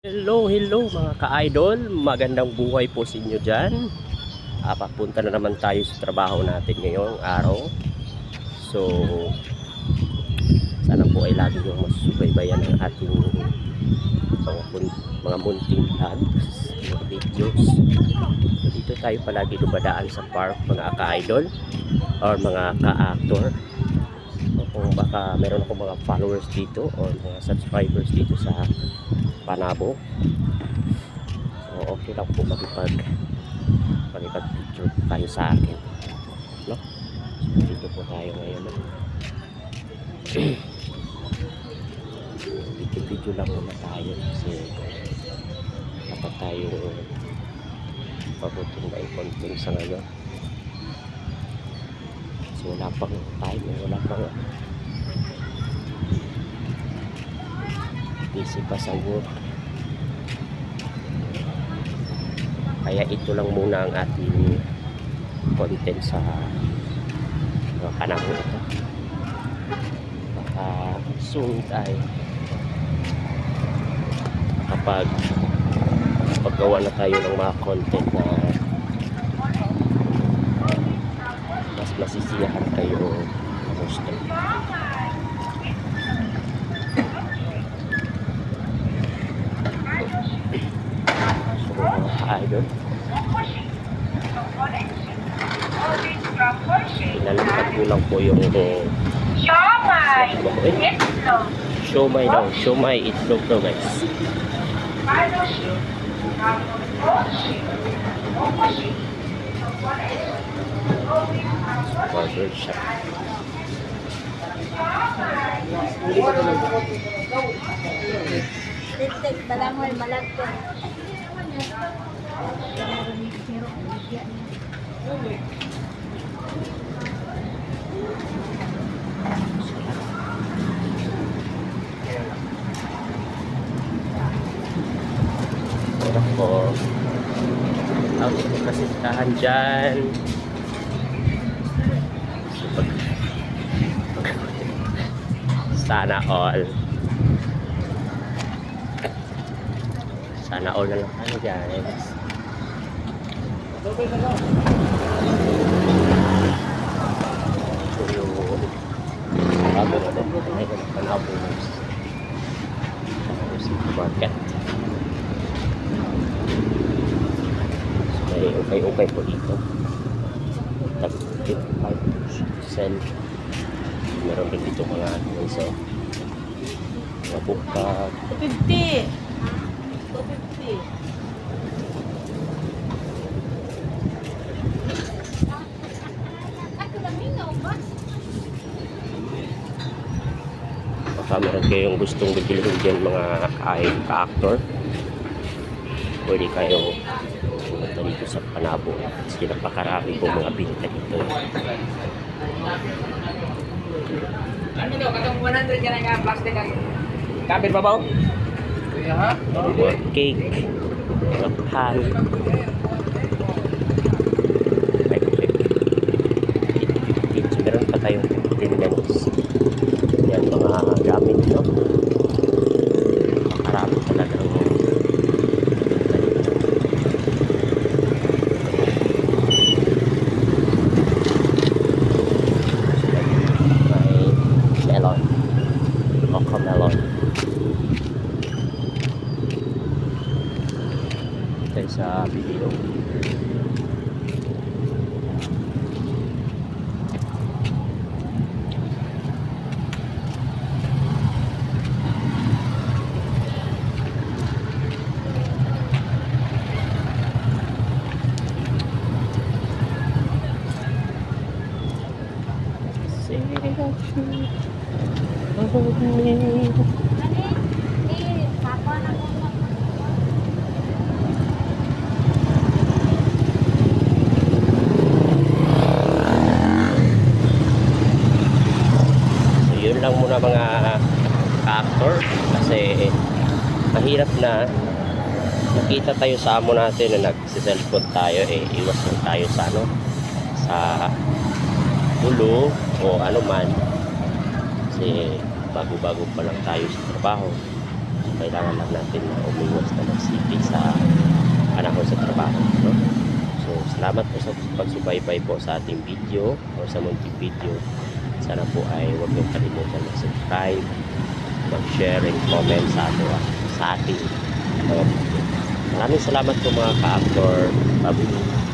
Hello mga ka-idol, magandang buhay po sa inyo dyan. Papunta na naman tayo sa trabaho natin ngayong araw. So, sana po ay lagi yung masubaybayan ng ating mga munting vlogs, mga videos. So, dito tayo palagi dumadaan sa park mga ka-idol or mga ka-actor. So, kung baka meron ako mga followers dito or mga subscribers dito sa Panabo, so okay lang po makipag-picture tayo sa akin, no? So dito po tayo ngayon, no? Video lang muna tayo kasi dapat tayo pabuting na i-content sa ngayon. So wala pang time, wala pang busy pa sa work. Kaya ito lang muna ang ating content sa panahon ito. Baka soon tayo kapag paggawa na tayo ng mga content na mas masisiyahan kayo gusto. Idol, pinalipad ko lang po yung siomay daw, siomay itlog daw guys. Burger shop. Tek balangoy malagto. Meron po ang kasintahan dyan. So, sana all na lang tayo guys. So yung bago na din tayo ng Panabo market. So may ukay-ukay po dito, tag 55%. Meron din dito mga so mga bukag 50. 250. baka meron kayong gustong bibilihin dyan mga ka-actor, pwede kayong pumunta dito sa Panabo kasi napakarami po mga binta dito. Ano daw, katong 100 yan ang plastic ang kabir babaw? Yeah. Mga cake, mga pan, so meron pa tayong tendence. Yan mga gamit, no? Makarami talagang may melon, coco melon. Ito sa video. Yun lang muna mga ka-actor kasi mahirap na nakita tayo sa amo natin na nagsiselfon tayo, iwas lang tayo sa sa ulo o ano man kasi bago-bago pa lang tayo sa trabaho. Kailangan lang natin na umiwas na magsipit sa panahon sa trabaho, no? So, salamat po sa pagsubaybay po sa ating video o sa munting video. Sana po ay huwag niyong kalimutan mag-subscribe, mag-share, and comment sa ating mga video. Maraming salamat po mga ka-actor. Babuy.